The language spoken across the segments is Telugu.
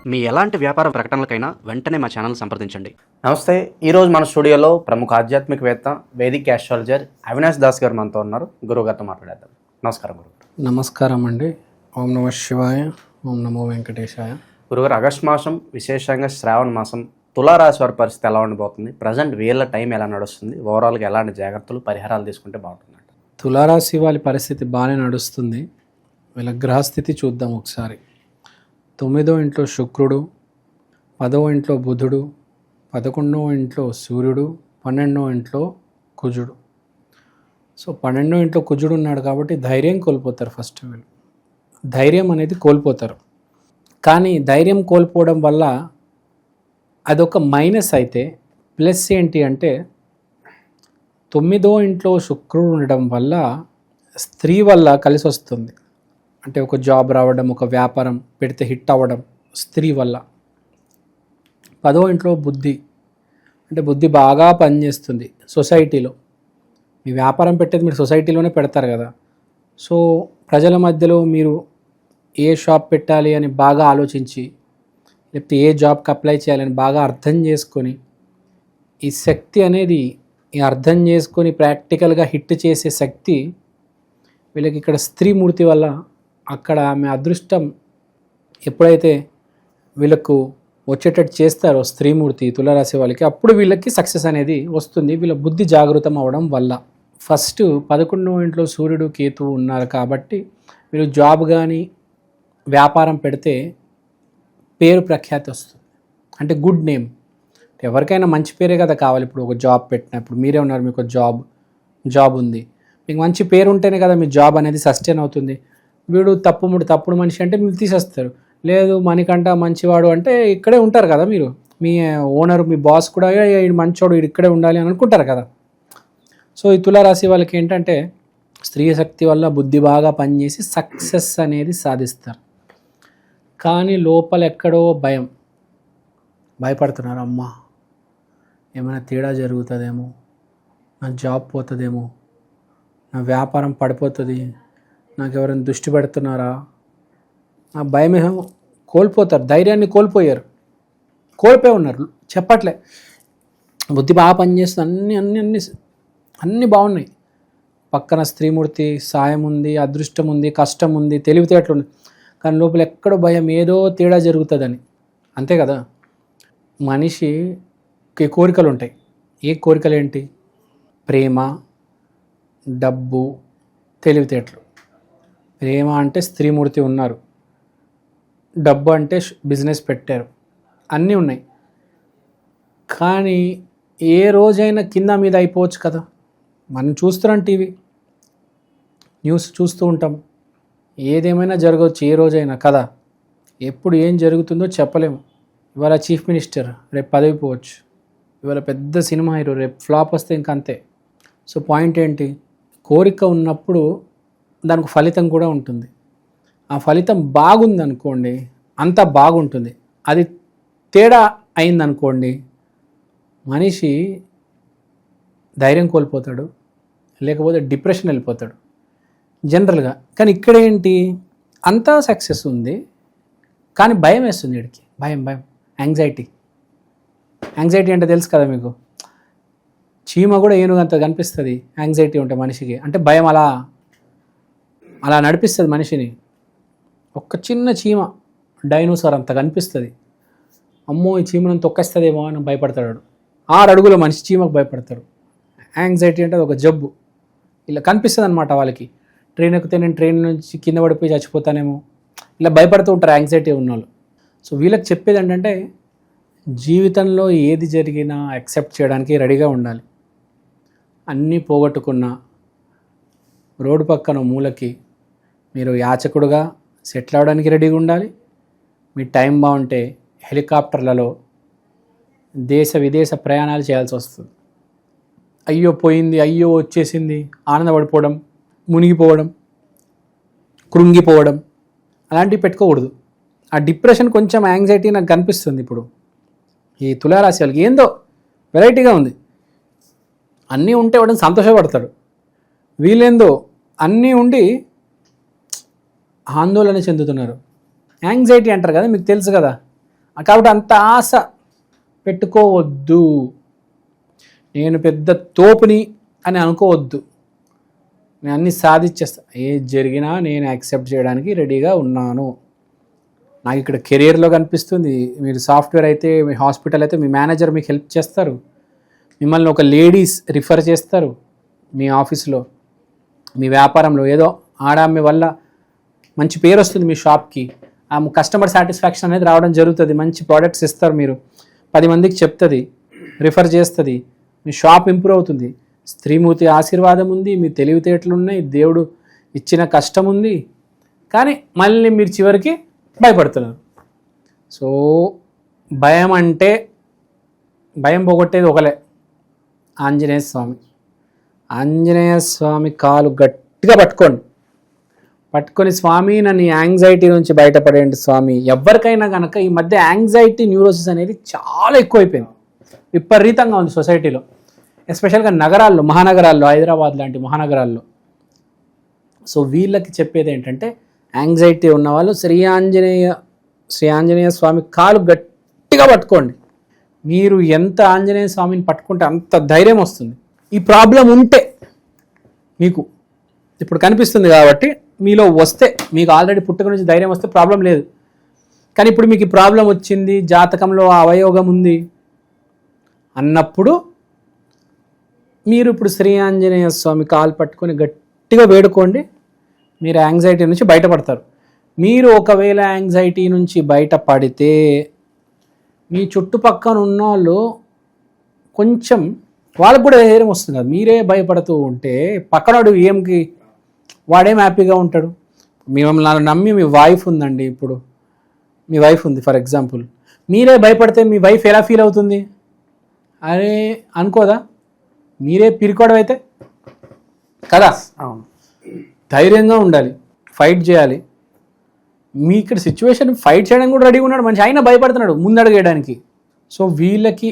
మీ ఎలాంటి వ్యాపార ప్రకటనలకైనా వెంటనే మా ఛానల్ సంప్రదించండి. నమస్తే. ఈరోజు మన స్టూడియోలో ప్రముఖ ఆధ్యాత్మికవేత్త, వేదిక్ ఆస్ట్రాలజర్ అవినాష్ దాస్ గారు మనతో ఉన్నారు. గురువుగారితో మాట్లాడేద్దాం. నమస్కారం గురుగారు. నమస్కారం అండి. ఓం నమ శివాయ, ఓం నమో వెంకటేశాయ. గురుగారు, ఆగస్టు మాసం, విశేషంగా శ్రావణ మాసం, తులారాశి వారి పరిస్థితి ఎలా ఉండబోతుంది? ప్రజెంట్ వీళ్ళ టైం ఎలా నడుస్తుంది? ఓవరాల్గా ఎలాంటి జాగ్రత్తలు, పరిహారాలు తీసుకుంటే బాగుంటుందంట? తులారాశి వాళ్ళ పరిస్థితి బాగానే నడుస్తుంది. వీళ్ళ గ్రహస్థితి చూద్దాం ఒకసారి. 9వ ఇంట్లో శుక్రుడు, 10వ ఇంట్లో బుధుడు, 11వ ఇంట్లో సూర్యుడు, 12వ ఇంట్లో కుజుడు. సో 12వ ఇంట్లో కుజుడు ఉన్నాడు కాబట్టి ధైర్యం కోల్పోతారు. ఫస్ట్ వీళ్ళు ధైర్యం అనేది కోల్పోతారు. కానీ ధైర్యం కోల్పోవడం వల్ల అదొక మైనస్. అయితే ప్లస్ ఏంటి అంటే 9వ ఇంట్లో శుక్రుడు ఉండడం వల్ల స్త్రీ వల్ల కలిసి వస్తుంది. అంటే ఒక జాబ్ రావడం, ఒక వ్యాపారం పెడితే హిట్ అవ్వడం స్త్రీ వల్ల. 10వ ఇంట్లో బుద్ధి, అంటే బుద్ధి బాగా పనిచేస్తుంది సొసైటీలో. మీ వ్యాపారం పెట్టేది మీరు సొసైటీలోనే పెడతారు కదా. సో ప్రజల మధ్యలో మీరు ఏ షాప్ పెట్టాలి అని బాగా ఆలోచించి, లేకపోతే ఏ జాబ్కి అప్లై చేయాలని బాగా అర్థం చేసుకొని, ఈ శక్తి అనేది అర్థం చేసుకొని ప్రాక్టికల్గా హిట్ చేసే శక్తి వీళ్ళకి ఇక్కడ స్త్రీమూర్తి వల్ల, అక్కడ ఆమె అదృష్టం ఎప్పుడైతే వీళ్ళకు వచ్చేటట్టు చేస్తారో స్త్రీమూర్తి తులారాశి వాళ్ళకి, అప్పుడు వీళ్ళకి సక్సెస్ అనేది వస్తుంది. వీళ్ళ బుద్ధి జాగృతం అవ్వడం వల్ల. ఫస్ట్ 11వ ఇంట్లో సూర్యుడు, కేతువు ఉన్నారు కాబట్టి మీరు జాబ్ కానీ వ్యాపారం పెడితే పేరు ప్రఖ్యాతి వస్తుంది. అంటే గుడ్ నేమ్. ఎవరికైనా మంచి పేరే కదా కావాలి. ఇప్పుడు ఒక జాబ్ పెట్టినప్పుడు మీరే ఉన్నారు, మీకు జాబ్ ఉంది, మీకు మంచి పేరు ఉంటేనే కదా మీ జాబ్ అనేది సస్టైన్ అవుతుంది. వీడు తప్పుడు మనిషి అంటే మీరు తీసేస్తారు. లేదు మనకంట మంచివాడు అంటే ఇక్కడే ఉంటారు కదా మీరు. మీ ఓనర్, మీ బాస్ కూడా వీడు మంచోడు, వీడు ఇక్కడే ఉండాలి అని అనుకుంటారు కదా. సో ఈ తులారాశి వాళ్ళకి ఏంటంటే స్త్రీ శక్తి వల్ల బుద్ధి బాగా పనిచేసి సక్సెస్ అనేది సాధిస్తారు. కానీ లోపల ఎక్కడో భయపడుతున్నారు. అమ్మా ఏమైనా తేడా జరుగుతుందేమో, నా జాబ్ పోతుందేమో, నా వ్యాపారం పడిపోతుంది, నాకు ఎవరైనా దృష్టి పెడుతున్నారా, ఆ భయమేమో కోల్పోతారు. ధైర్యాన్ని కోల్పోయి ఉన్నారు. చెప్పట్లే. బుద్ధి బాగా పనిచేస్తుంది. అన్నీ బాగున్నాయి. పక్కన స్త్రీమూర్తి సాయం ఉంది, అదృష్టం ఉంది, కష్టం ఉంది, తెలివితేటలు ఉంది. కానీ లోపల ఎక్కడో భయం, ఏదో తేడా జరుగుతుందని. అంతే కదా. మనిషికి కోరికలు ఉంటాయి. ఏ కోరికలు ఏంటి? ప్రేమ, డబ్బు, తెలివితేటలు. ప్రేమ అంటే స్త్రీమూర్తి ఉన్నారు, డబ్బు అంటే బిజినెస్ పెట్టారు, అన్నీ ఉన్నాయి. కానీ ఏ రోజైనా కింద మీద అయిపోవచ్చు కదా. మనం చూస్తున్నాం, టీవీ న్యూస్ చూస్తూ ఉంటాం. ఏదేమైనా జరగవచ్చు ఏ రోజైనా కదా. ఎప్పుడు ఏం జరుగుతుందో చెప్పలేము. ఇవాళ చీఫ్ మినిస్టర్, రేపు పదవి పోవచ్చు. ఇవాళ పెద్ద సినిమా హీరో, రేపు ఫ్లాప్ వస్తే ఇంక అంతే. సో పాయింట్ ఏంటి? కోరిక ఉన్నప్పుడు దానికి ఫలితం కూడా ఉంటుంది. ఆ ఫలితం బాగుందనుకోండి, అంతా బాగుంటుంది. అది తేడా అయిందనుకోండి, మనిషి ధైర్యం కోల్పోతాడు, లేకపోతే డిప్రెషన్ వెళ్ళిపోతాడు జనరల్గా. కానీ ఇక్కడ ఏంటి, అంతా సక్సెస్ ఉంది కానీ భయం వేస్తుంది. వీడికి భయం, యాంగ్జైటీ అంటే తెలుసు కదా మీకు. చీమ కూడా ఏనుగంత కనిపిస్తుంది యాంగ్జైటీ ఉంటే మనిషికి. అంటే భయం అలా నడిపిస్తుంది మనిషిని. ఒక్క చిన్న చీమ డైనోసార్ అంత కనిపిస్తుంది. అమ్మో ఈ చీమను తొక్కేస్తుందేమో అని భయపడతాడు. 6 అడుగుల మనిషి చీమకు భయపడతాడు. యాంగ్జైటీ అంటే ఒక జబ్బు. ఇలా కనిపిస్తుంది అనమాట వాళ్ళకి. ట్రైన్ ఎక్కితే నేను ట్రైన్ నుంచి కింద పడిపోయి చచ్చిపోతానేమో, ఇలా భయపడుతూ ఉంటారు యాంగ్జైటీ ఉన్నవాళ్ళు. సో వీళ్ళకి చెప్పేది ఏంటంటే జీవితంలో ఏది జరిగినా యాక్సెప్ట్ చేయడానికి రెడీగా ఉండాలి. అన్నీ పోగొట్టుకున్న రోడ్డు పక్కన మూలకి మీరు యాచకుడుగా సెటిల్ అవ్వడానికి రెడీగా ఉండాలి. మీ టైం బాగుంటే హెలికాప్టర్లలో దేశ విదేశ ప్రయాణాలు చేయాల్సి వస్తుంది. అయ్యో పోయింది, అయ్యో వచ్చేసింది, ఆనందపడిపోవడం, మునిగిపోవడం, కృంగిపోవడం అలాంటివి పెట్టుకోకూడదు. ఆ డిప్రెషన్, కొంచెం యాంగ్జైటీ నాకు కనిపిస్తుంది ఇప్పుడు ఈ తులారాశి వాళ్ళకి. ఏందో వెరైటీగా ఉంది. అన్నీ ఉంటే వాడిని సంతోషపడతాడు. వీళ్ళేందో అన్నీ ఉండి ఆందోళన చెందుతున్నారు. యాంగ్జైటీ అంటారు కదా, మీకు తెలుసు కదా. కాబట్టి అంత ఆశ పెట్టుకోవద్దు. నేను పెద్ద తోపుని అని అనుకోవద్దు. నేను అన్నీ సాధించేస్తా, ఏది జరిగినా నేను యాక్సెప్ట్ చేయడానికి రెడీగా ఉన్నాను. నాకు ఇక్కడ కెరియర్లో కనిపిస్తుంది. మీరు సాఫ్ట్వేర్ అయితే, మీ హాస్పిటల్ అయితే మీ మేనేజర్ మీకు హెల్ప్ చేస్తారు, మిమ్మల్ని ఒక లేడీస్ రిఫర్ చేస్తారు మీ ఆఫీస్లో, మీ వ్యాపారంలో ఏదో ఆడామె వల్ల మంచి పేరు వస్తుంది మీ షాప్కి. ఆ కస్టమర్ సాటిస్ఫాక్షన్ అనేది రావడం జరుగుతుంది. మంచి ప్రోడక్ట్స్ ఇస్తారు, మీరు 10 మందికి చెప్తుంది, రిఫర్ చేస్తుంది, మీ షాప్ ఇంప్రూవ్ అవుతుంది. స్త్రీమూర్తి ఆశీర్వాదం ఉంది, మీ తెలివితేటలు ఉన్నాయి, దేవుడు ఇచ్చిన కష్టం ఉంది. కానీ మళ్ళీ మీరు చివరికి భయపడుతున్నారు. సో భయం అంటే, భయం పోగొట్టేది ఒకలే, ఆంజనేయ స్వామి. ఆంజనేయ స్వామి కాలు గట్టిగా పట్టుకొని స్వామి నన్ను యాంగ్జైటీ నుంచి బయటపడేయండి స్వామి. ఎవరికైనా కనుక ఈ మధ్య యాంగ్జైటీ న్యూరోసిస్ అనేది చాలా ఎక్కువైపోయింది, విపరీతంగా ఉంది సొసైటీలో, ఎస్పెషల్గా నగరాల్లో, మహానగరాల్లో, హైదరాబాద్ లాంటి మహానగరాల్లో. సో వీళ్ళకి చెప్పేది ఏంటంటే, యాంగ్జైటీ ఉన్నవాళ్ళు శ్రీ ఆంజనేయ స్వామి కాలు గట్టిగా పట్టుకోండి. మీరు ఎంత ఆంజనేయ స్వామిని పట్టుకుంటే అంత ధైర్యం వస్తుంది. ఈ ప్రాబ్లం ఉంటే మీకు ఇప్పుడు కనిపిస్తుంది కాబట్టి, మీలో వస్తే, మీకు ఆల్రెడీ పుట్టుక నుంచి ధైర్యం వస్తే ప్రాబ్లం లేదు. కానీ ఇప్పుడు మీకు ఈ ప్రాబ్లం వచ్చింది, జాతకంలో అవయోగం ఉంది అన్నప్పుడు మీరు ఇప్పుడు శ్రీ ఆంజనేయ స్వామి కాలు పట్టుకొని గట్టిగా వేడుకోండి. మీరు యాంగ్జైటీ నుంచి బయటపడతారు. మీరు ఒకవేళ యాంగ్జైటీ నుంచి బయటపడితే మీ చుట్టుపక్కల ఉన్న వాళ్ళు కొంచెం, వాళ్ళకు కూడా ధైర్యం వస్తుంది కదా. మీరే భయపడుతూ ఉంటే పక్కనోడు వాడేం హ్యాపీగా ఉంటాడు. మిమ్మల్ని నమ్మి మీ వైఫ్ ఉందండి, ఇప్పుడు మీ వైఫ్ ఉంది ఫర్ ఎగ్జాంపుల్, మీరే భయపడితే మీ వైఫ్ ఎలా ఫీల్ అవుతుంది? అరే అనుకోదా? మీరే పిరికోవడం అయితే కదా. అవును, ధైర్యంగా ఉండాలి, ఫైట్ చేయాలి. మీ ఇక్కడ సిచ్యువేషన్ ఫైట్ చేయడానికి కూడా రెడీగా ఉన్నాడు మనిషి, అయినా భయపడుతున్నాడు ముందడుగేయడానికి. సో వీళ్ళకి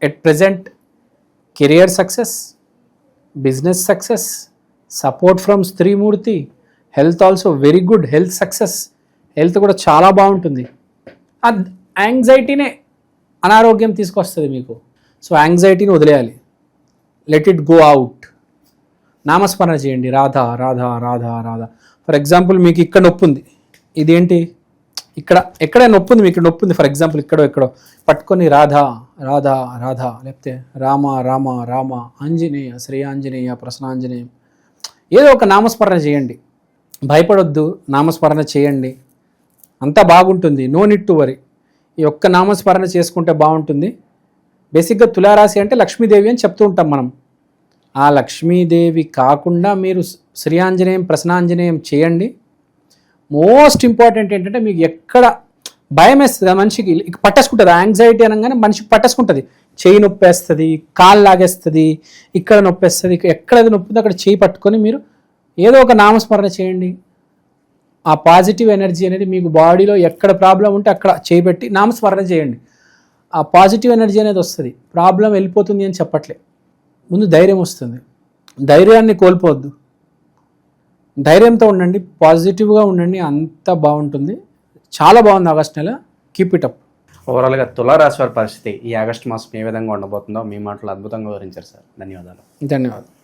at present career success, business success, support from స్త్రీమూర్తి, health also very good, health success, health కూడా చాలా బాగుంటుంది. ఆ యాంగ్జైటీనే అనారోగ్యం తీసుకొస్తుంది మీకు. సో యాంగ్జైటీని వదిలేయాలి, లెట్ ఇట్ గో అవుట్. నామస్మరణ చేయండి, రాధా రాధా రాధా రాధా. ఫర్ ఎగ్జాంపుల్ మీకు ఇక్కడ నొప్పి ఉంది, ఇదేంటి ఎక్కడ నొప్పి ఉంది, మీకు ఇక్కడ నొప్పి ఉంది ఫర్ ఎగ్జాంపుల్, ఎక్కడో పట్టుకొని రాధా రాధా రాధా, లేకపోతే రామ రామ రామ, ఆంజనేయ శ్రీ ఆంజనేయ ప్రసన్నాంజనేయం, ఏదో ఒక నామస్మరణ చేయండి. భయపడొద్దు, నామస్మరణ చేయండి, అంతా బాగుంటుంది. No need to worry. ఈ ఒక్క నామస్మరణ చేసుకుంటే బాగుంటుంది. బేసిక్గా తులారాశి అంటే లక్ష్మీదేవి అని చెప్తూ ఉంటాం మనం. ఆ లక్ష్మీదేవి కాకుండా మీరు శ్రీ ఆంజనేయం ప్రసన్నాంజనేయం చేయండి. మోస్ట్ ఇంపార్టెంట్ ఏంటంటే, మీకు ఎక్కడ భయం వేస్తుంది మనిషికి, పట్టేసుకుంటుంది. యాంగ్జైటీ అనగానే మనిషికి పట్టేసుకుంటుంది. చేయి నొప్పేస్తుంది, కాలు లాగేస్తుంది, ఇక్కడ నొప్పేస్తుంది, ఎక్కడైతే నొప్పిందో అక్కడ చేయి పట్టుకొని మీరు ఏదో ఒక నామస్మరణ చేయండి. ఆ పాజిటివ్ ఎనర్జీ అనేది మీకు బాడీలో ఎక్కడ ప్రాబ్లం ఉంటే అక్కడ చేయి పెట్టి నామస్మరణ చేయండి. ఆ పాజిటివ్ ఎనర్జీ అనేది వస్తుంది. ప్రాబ్లం వెళ్ళిపోతుంది అని చెప్పట్లే, ముందు ధైర్యం వస్తుంది. ధైర్యాన్ని కోల్పోవద్దు, ధైర్యంతో ఉండండి, పాజిటివ్గా ఉండండి, అంతా బాగుంటుంది. చాలా బాగుంది ఆగస్ట్ నెల. Keep it up. ఓవరాల్గా తులారాశి వారి పరిస్థితి ఈ ఆగస్టు మాసం ఏ విధంగా ఉండబోతుందో మీ మాటలు అద్భుతంగా వివరించారు సార్. ధన్యవాదాలు. ధన్యవాదాలు.